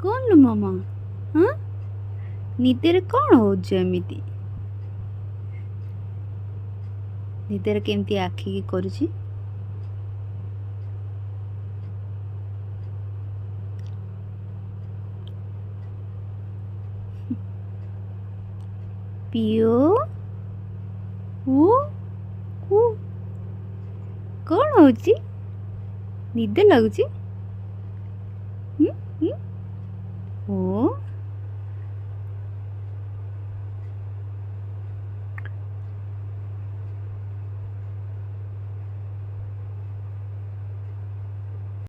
कौन लो मामा? हाँ निदेरे कौन हो एमती निदेरे केमती आखि की करुची पियो ओ कौन होची निदे लगुची ओ